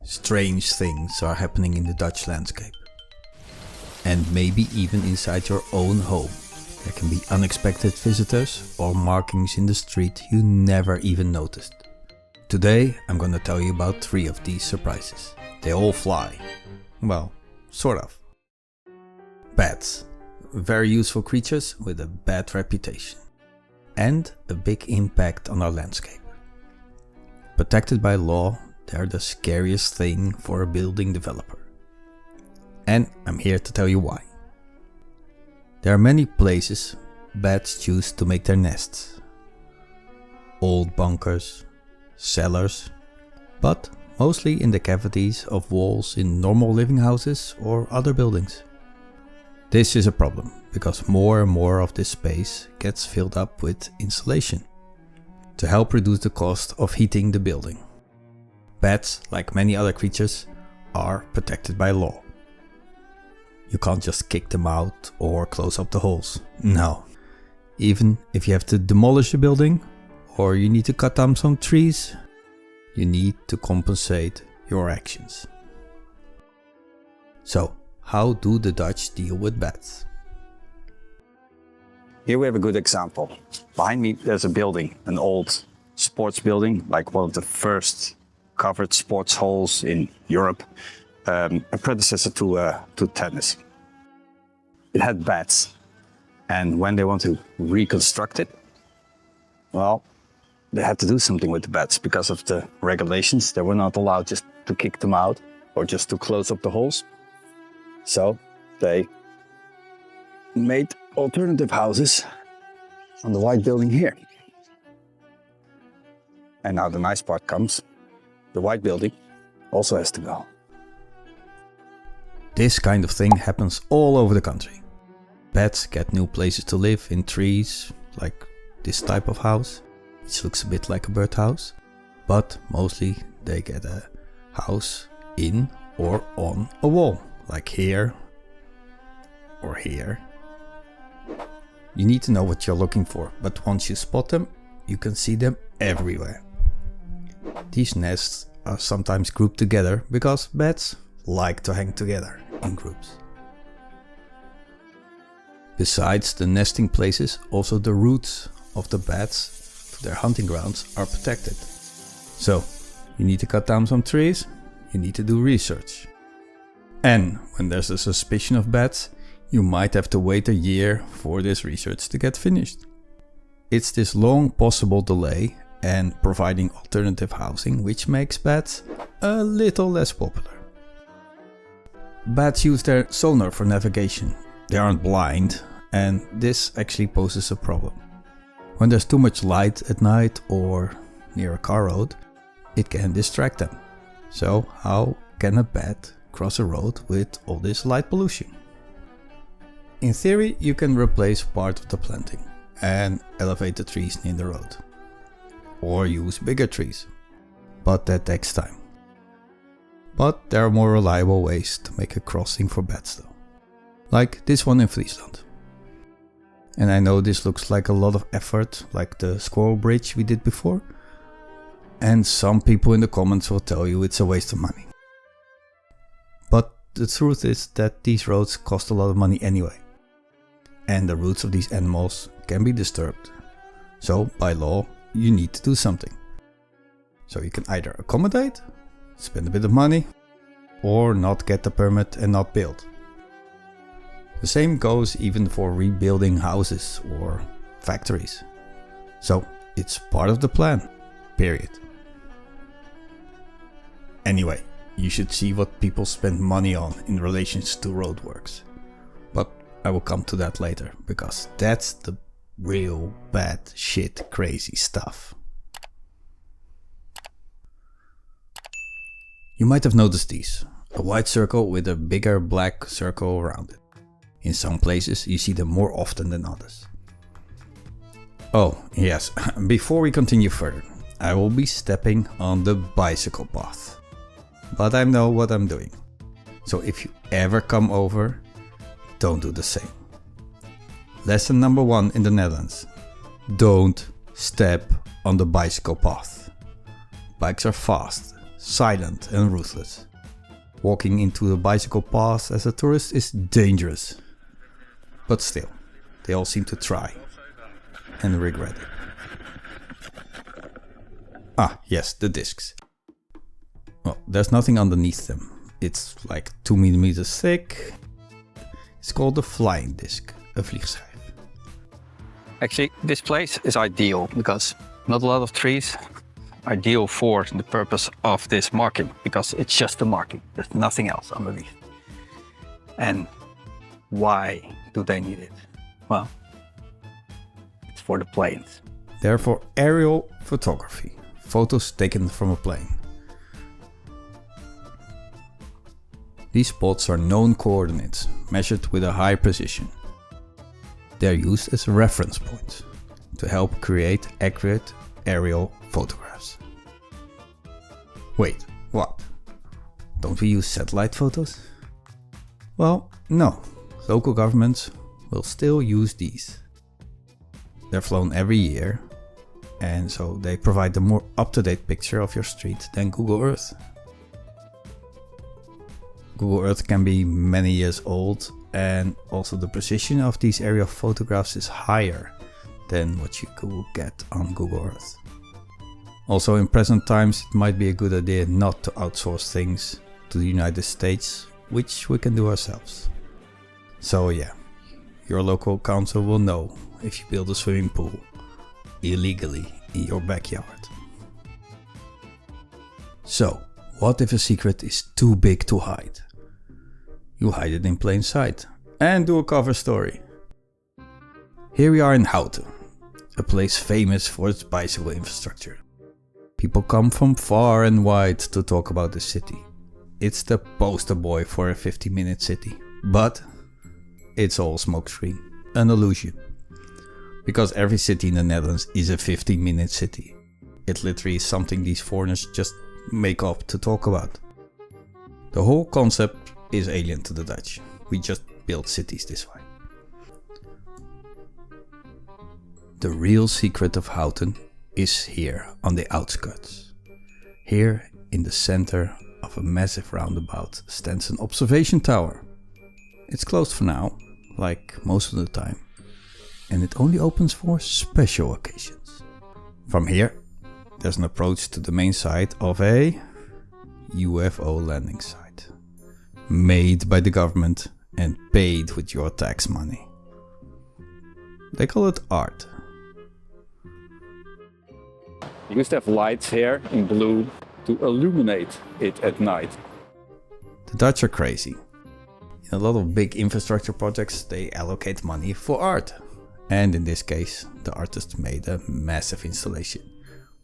Strange things are happening in the Dutch landscape. And maybe even inside your own home. There can be unexpected visitors or markings in the street you never even noticed. Today I'm gonna tell you about 3 of these surprises. They all fly. Well, sort of. Bats. Very useful creatures with a bad reputation. And a big impact on our landscape. Protected by law, they're the scariest thing for a building developer. And I'm here to tell you why. There are many places bats choose to make their nests. Old bunkers, cellars, but mostly in the cavities of walls in normal living houses or other buildings. This is a problem because more and more of this space gets filled up with insulation to help reduce the cost of heating the building. Bats, like many other creatures, are protected by law. You can't just kick them out or close up the holes. No. Even if you have to demolish a building or you need to cut down some trees, you need to compensate your actions. So, how do the Dutch deal with bats? Here we have a good example. Behind me there's a building, an old sports building, like one of the first covered sports halls in Europe, a predecessor to tennis. It had bats, and when they want to reconstruct it, well, they had to do something with the bats because of the regulations. They were not allowed just to kick them out or just to close up the holes. So they made alternative houses on the white building here. And now the nice part comes. The white building also has to go. This kind of thing happens all over the country. Bats get new places to live in trees, like this type of house, which looks a bit like a birdhouse, but mostly they get a house in or on a wall, like here or here. You need to know what you're looking for, but once you spot them, you can see them everywhere. These nests are sometimes grouped together because bats like to hang together in groups. Besides the nesting places, also the routes of the bats to their hunting grounds are protected. So, you need to cut down some trees, you need to do research. And when there's a suspicion of bats, you might have to wait a year for this research to get finished. It's this long possible delay and providing alternative housing which makes bats a little less popular. Bats use their sonar for navigation. They aren't blind, and this actually poses a problem. When there's too much light at night or near a car road, it can distract them. So how can a bat cross a road with all this light pollution? In theory, you can replace part of the planting and elevate the trees near the road. Or use bigger trees. But that takes time. But there are more reliable ways to make a crossing for bats though. Like this one in Friesland. And I know this looks like a lot of effort, like the squirrel bridge we did before. And some people in the comments will tell you it's a waste of money. But the truth is that these roads cost a lot of money anyway. And the roots of these animals can be disturbed. So by law, you need to do something. So you can either accommodate, spend a bit of money, or not get the permit and not build. The same goes even for rebuilding houses or factories. So it's part of the plan, period. Anyway, you should see what people spend money on in relation to roadworks. But I will come to that later, because that's the real bad shit crazy stuff. You might have noticed these. A white circle with a bigger black circle around it. In some places you see them more often than others. Oh yes, before we continue further, I will be stepping on the bicycle path. But I know what I'm doing. So if you ever come over, don't do the same. Lesson number 1 in the Netherlands. Don't step on the bicycle path. Bikes are fast, silent and ruthless. Walking into a bicycle path as a tourist is dangerous. But still, they all seem to try and regret it. Ah, yes, the discs. Well, there's nothing underneath them. It's like 2 millimeters thick. It's called a flying disc, a vliegschijf. Actually, this place is ideal because not a lot of trees. Ideal for the purpose of this marking, because it's just a marking. There's nothing else underneath. And why do they need it? Well, it's for the planes. Therefore, aerial photography. Photos taken from a plane. These spots are known coordinates, measured with a high precision. They are used as reference points to help create accurate aerial photographs. Wait, what? Don't we use satellite photos? Well, no. Local governments will still use these. They're flown every year, and so they provide a more up-to-date picture of your street than Google Earth. Google Earth can be many years old, and also the precision of these aerial photographs is higher than what you could get on Google Earth. Also, in present times, it might be a good idea not to outsource things to the United States, which we can do ourselves. So yeah, your local council will know if you build a swimming pool illegally in your backyard. So, what if a secret is too big to hide? You hide it in plain sight and do a cover story. Here we are in Houten, a place famous for its bicycle infrastructure. People come from far and wide to talk about the city. It's the poster boy for a 50-minute city, but it's all smokescreen, an illusion. Because every city in the Netherlands is a 15-minute city. It literally is something these foreigners just make up to talk about. The whole concept is alien to the Dutch. We just build cities this way. The real secret of Houten is here on the outskirts. Here in the center of a massive roundabout stands an observation tower. It's closed for now, like most of the time, and it only opens for special occasions. From here, there's an approach to the main site of a UFO landing site, made by the government and paid with your tax money. They call it art. You used to have lights here in blue to illuminate it at night. The Dutch are crazy. In a lot of big infrastructure projects, they allocate money for art. And in this case, the artist made a massive installation,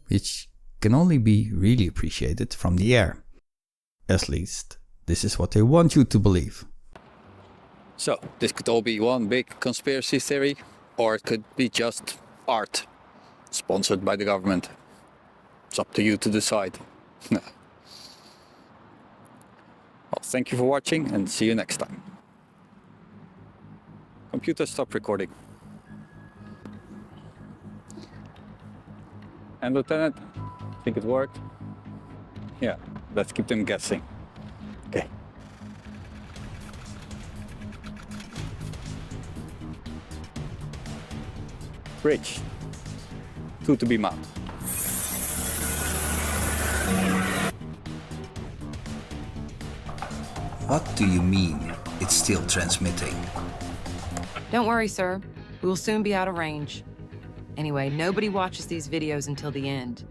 which can only be really appreciated from the air. At least, this is what they want you to believe. So, this could all be one big conspiracy theory, or it could be just art, sponsored by the government. It's up to you to decide. Well, thank you for watching and see you next time. Computer, stop recording. And Lieutenant, think it worked? Yeah, let's keep them guessing. Okay. Bridge. 2 to be mounted. What do you mean it's still transmitting? Don't worry, sir. We will soon be out of range. Anyway, nobody watches these videos until the end.